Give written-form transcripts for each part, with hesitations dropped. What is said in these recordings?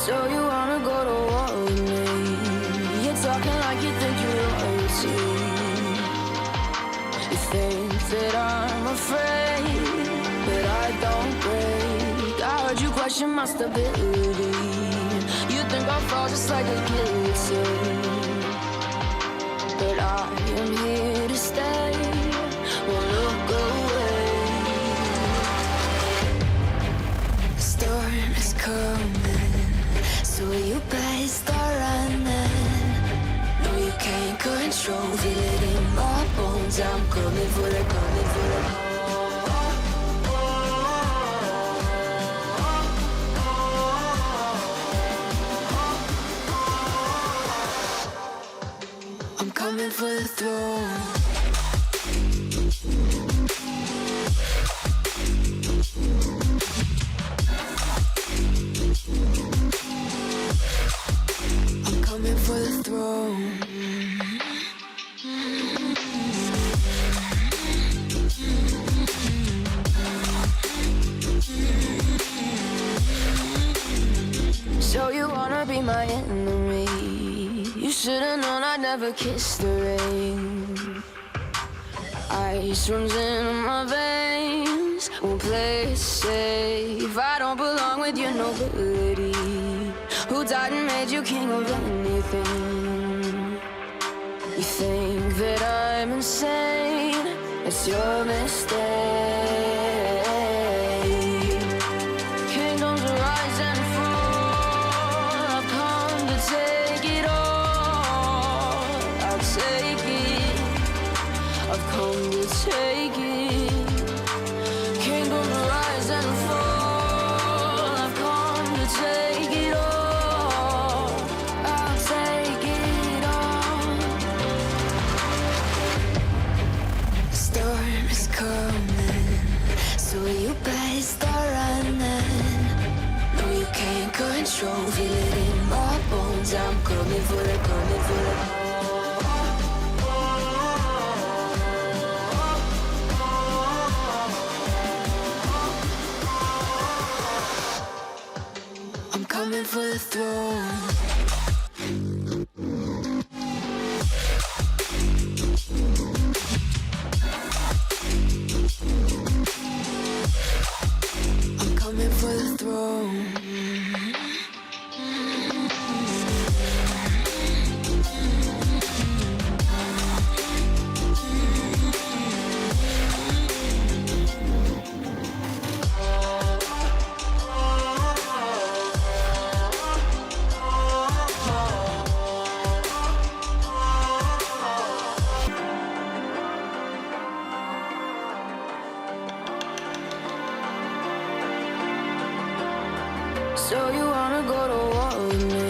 So you wanna go to war with me? You're talking like you think you're royalty. You think that I'm afraid, but I don't break. I heard you question my stability. You think I'll fall just like a guillotine, but I am here to stay. Won't look away. The storm is coming, so you better start running. No, you can't control, feel it in my bones. I'm coming for the, coming for the. I'm coming for the throne. I'm coming for the throne. So you wanna be my enemy? You should've known I'd never kiss the rain. Ice runs in my veins, won't play it safe. I don't belong with your nobility. Who died and made you king of anything? You think that I'm insane, it's your mistake. Kingdoms rise and fall, I've come to take it all. I'll take it, I've come to take it. Kingdoms rise and fall, I've come to take it all. I'll take it all. The storm is coming, so you better start running. No, you can't control, feel it in my bones. I'm coming for the, coming for the. I'm coming for the throne. I'm coming for the throne. So you wanna go to war with me?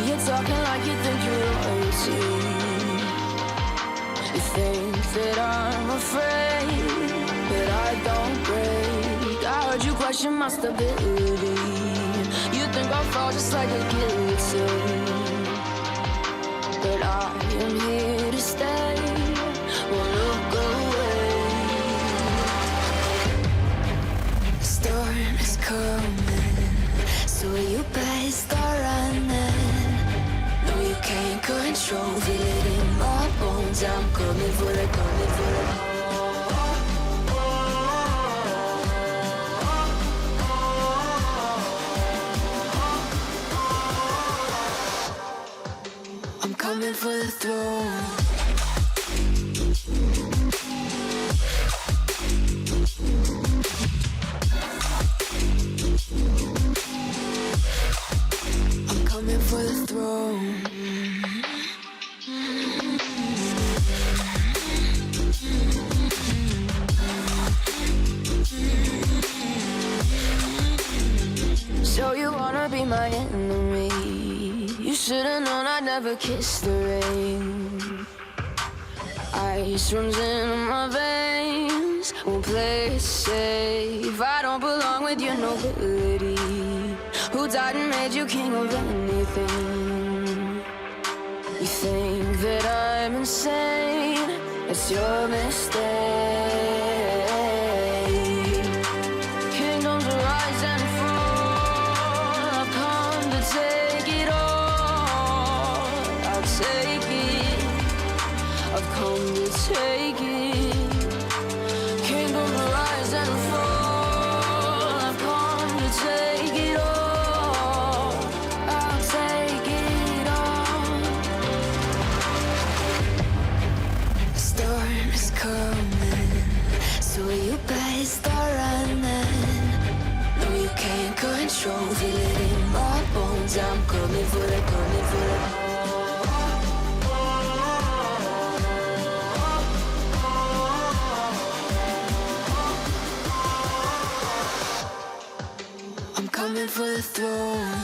You're talking like you think you're royalty. You think that I'm afraid, but I don't break. I heard you question my stability. You think I'll fall just like a guillotine, but I am here to stay. Won't look away. The storm is coming, so you better start running. No, you can't control, feel it in my bones. I'm coming for the, coming for the. I'm coming for the throne. I'm coming for the throne. So you wanna be my enemy? You should've known I'd never kiss the rain. Ice runs in my veins, won't play it safe. I don't belong with your nobility. Who died and made you king of anything? You think that I'm insane, it's your mistake. Kingdoms rise and fall, I've come to control, feel it in my bones. I'm coming for the, coming for the. I'm coming for the throne.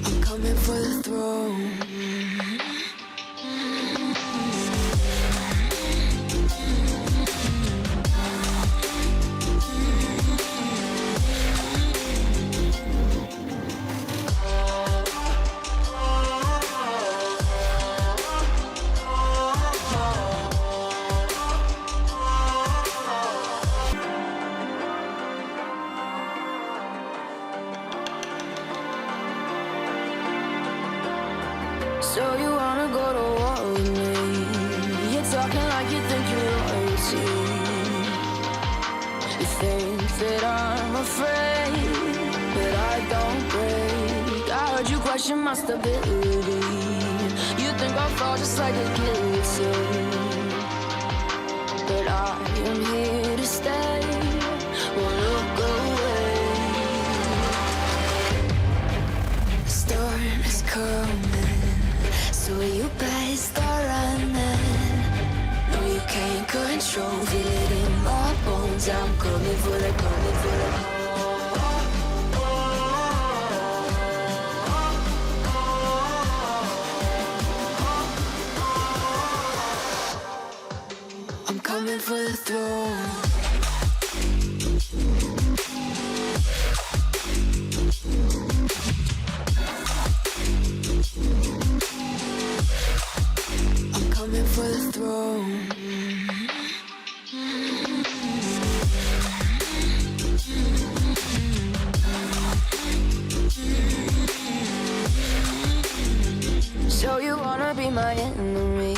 I'm coming for the throne. So you wanna go to war with me? You're talking like you think you're royalty. You think that I'm afraid, but I don't break. I heard you question my stability. You think I'll fall just like a guillotine, but I am here to stay. Won't look away. The storm is coming, so you better start running. No, you can't control, feel it in my bones. I'm coming for the, coming for the. I'm coming for the throne. Coming for the throne. So you wanna be my enemy?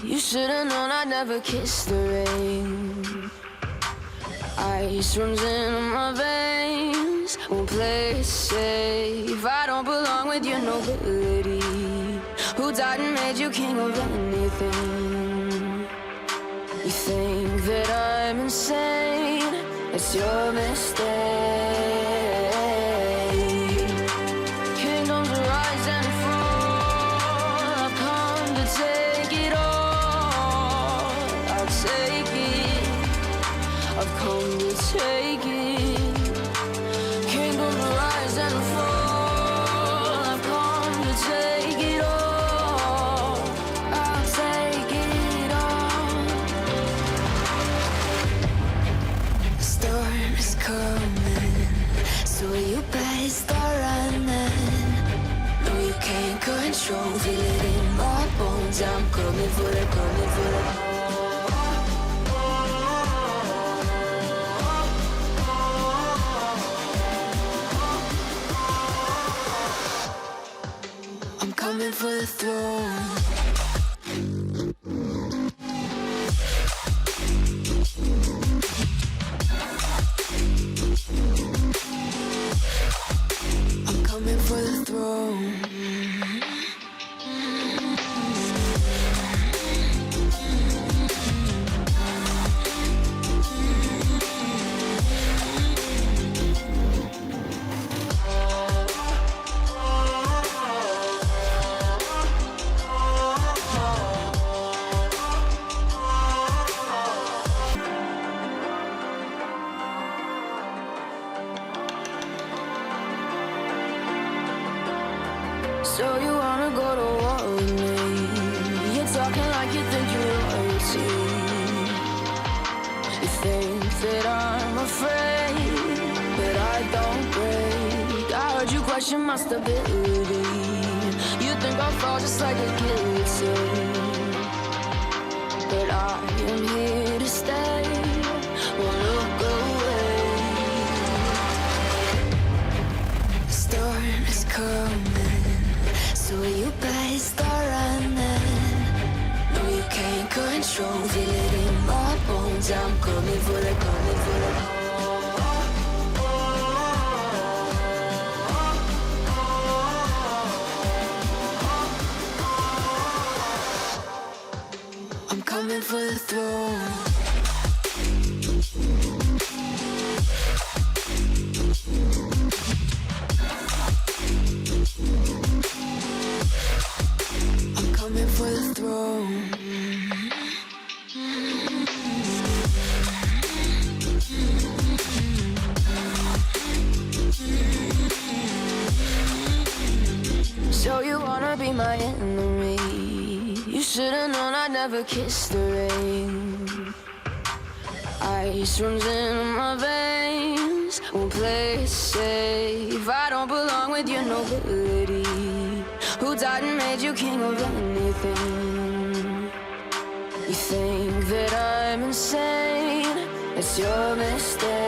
You should've known I'd never kiss the rain. Ice runs in my veins, won't play it safe. I don't belong with your nobility. Who died and made you king of anything? You think that I'm insane? It's your mistake. Kingdoms rise and fall. I've come to take it all. I'll take it. I've come to take it. Kingdoms rise and fall. I've come to take it all. I'll take it all. The storm is coming, so you better start running. No, you can't control, feel it in my bones. I'm coming for the, coming for the. I'm coming for the throne. I'm coming for the throne. So you wanna go to war with me? You're talking like you think you're royalty. You think that I'm afraid, but I don't break. I heard you question my stability. You think I'll fall just like a guillotine, but I am here to stay. Won't look away. The storm is coming, so you better start running. No, you can't control, feel it in my bones. I'm coming for the, coming for the. coming for the throne. I'm coming for the throne. So you wanna be my enemy? You should've known I'd never kiss the rain. Ice runs in my veins, won't play it safe. I don't belong with your nobility. Who died and made you king of anything? You think that I'm insane? It's your mistake.